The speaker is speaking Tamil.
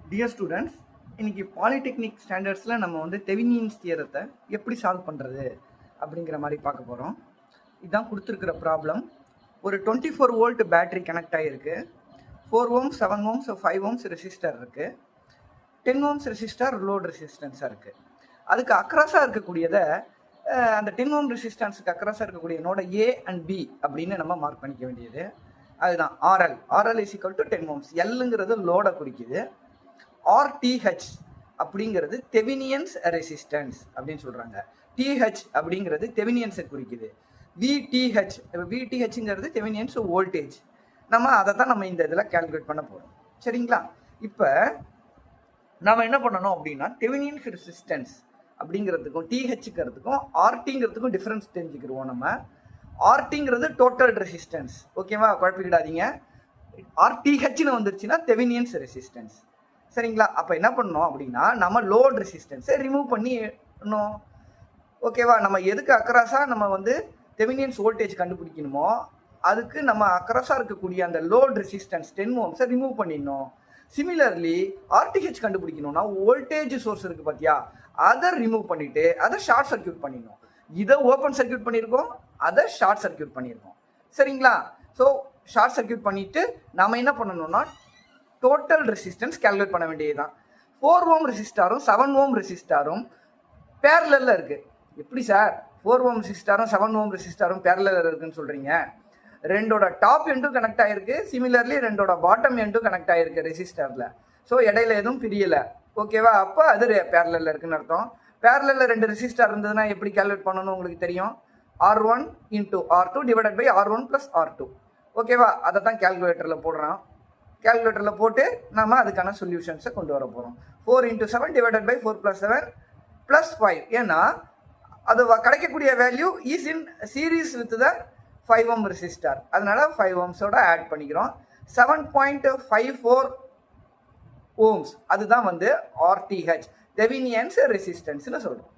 டியர் ஸ்டூடெண்ட்ஸ், இன்னைக்கு பாலிடெக்னிக் ஸ்டாண்டர்ட்ஸில் நம்ம வந்து தெவினியன்ஸ் தியரத்தை எப்படி சால்வ் பண்ணுறது அப்படிங்கிற மாதிரி பார்க்க போகிறோம். இதுதான் கொடுத்துருக்கிற ப்ராப்ளம். ஒரு 24 வோல்ட் பேட்டரி கனெக்ட் ஆகிருக்கு. 4 ஓம்ஸ், 7 ஓம்ஸ், 5 ஓம்ஸ் ரெசிஸ்டர் இருக்குது. 10 ஓம்ஸ் ரெசிஸ்டர் லோட் ரெசிஸ்டன்ஸாக இருக்குது. அதுக்கு அக்ராஸாக இருக்கக்கூடியதை அந்த 10 ஓம் ரெசிஸ்டன்ஸுக்கு அக்ராஸாக இருக்கக்கூடிய நோட ஏ அண்ட் பி அப்படின்னு நம்ம மார்க் பண்ணிக்க வேண்டியது. அதுதான் RL is equal to 10 ohms. எல்லுங்கிறது லோடை குறிக்குது. ஆர்டிஹெச் அப்படிங்கிறது தெவினியன்ஸ் ரெசிஸ்டன்ஸ் அப்படின்னு சொல்கிறாங்க. டிஹெச் அப்படிங்கிறது தெவினியன்ஸை குறிக்குது. விடிஹெச்ங்கிறது தெவினியன்ஸ் வோல்டேஜ். அதை தான் நம்ம இந்த இதில் கால்குலேட் பண்ண போகிறோம். சரிங்களா? இப்போ நம்ம என்ன பண்ணணும் அப்படின்னா, தெவினியன்ஸ் ரெசிஸ்டன்ஸ் அப்படிங்கிறதுக்கும் டிஹெச்சுங்கிறதுக்கும் ஆர்டிங்கிறதுக்கும் டிஃப்ரென்ஸ் தெரிஞ்சுக்கிடுவோம். நம்ம ஆர்டிங்கிறது டோட்டல் ரெசிஸ்டன்ஸ். ஓகேவா? குழப்பிக்கிடாதீங்க. ஆர்டிஹெச்னு வந்துருச்சுன்னா தெவினியன்ஸ் ரெசிஸ்டன்ஸ். சரிங்களா? அப்போ என்ன பண்ணணும் அப்படின்னா, நம்ம லோட் ரெசிஸ்டன்ஸை ரிமூவ் பண்ணிடணும். ஓகேவா? நம்ம எதுக்கு அக்ராஸாக நம்ம வந்து தெவினியன்ஸ் வோல்டேஜ் கண்டுபிடிக்கணுமோ அதுக்கு நம்ம அக்ராஸாக இருக்கக்கூடிய அந்த லோட் ரெசிஸ்டன்ஸ் 10 ஓம்ஸை ரிமூவ் பண்ணிடணும். சிமிலர்லி ஆர்டிஹெச் கண்டுபிடிக்கணும்னா வோல்டேஜ் சோர்ஸ் இருக்குது பார்த்தியா, அதை ரிமூவ் பண்ணிவிட்டு அதை ஷார்ட் சர்க்யூட் பண்ணிடணும். இதை ஓப்பன் சர்க்யூட் பண்ணியிருக்கோம், அதை ஷார்ட் சர்க்யூட் பண்ணியிருக்கோம். சரிங்களா? ஸோ ஷார்ட் சர்க்யூட் பண்ணிவிட்டு நம்ம என்ன பண்ணணும்னா டோட்டல் ரெசிஸ்டன்ஸ் கால்குலேட் பண்ண வேண்டியது தான். 4 ஓம் ரெசிஸ்டாரும் 7 ஓம் ரெசிஸ்டாரும் பேரலில் இருக்குது. எப்படி சார் 4 ஓம் ரெசிஸ்டாரும் 7 ஓம் ரெசிஸ்டாரும் பேரலில் இருக்குன்னு சொல்கிறீங்க? ரெண்டோட டாப் எண்டும் கனெக்ட் ஆகிருக்கு. சிமிலர்லி ரெண்டோட பாட்டம் எண்டும் கனெக்ட் ஆகிருக்கு ரெசிஸ்டரில். ஸோ இடையில எதுவும் பிரியலை. ஓகேவா? அப்போ அது பேரலில் இருக்குன்னு அர்த்தம். பேரலில் 2 ரெசிஸ்டார் இருந்ததுன்னா எப்படி கால்குலேட் பண்ணணும் உங்களுக்கு தெரியும். R1 × R2 divided by R1 + R2. ஓகேவா? அதை தான் கால்குலேட்டரில் போடுறோம். கால்குலேட்டரில் போட்டு நம்ம அதுக்கான சொல்யூஷன்ஸை கொண்டு வர போகிறோம். 4 × 7 டிவைடட் பை 4 + 7 + 5. ஏன்னா அது கிடைக்கக்கூடிய value is in series with the 5 ohm resistor. அதனால 5 ஓம்ஸோட ஆட் பண்ணிக்கிறோம். 7.54 ஓம்ஸ் அதுதான் வந்து ஆர்டிஹெச் தெவினியன்ஸ் ரெசிஸ்டன்ஸ்னு சொல்கிறோம்.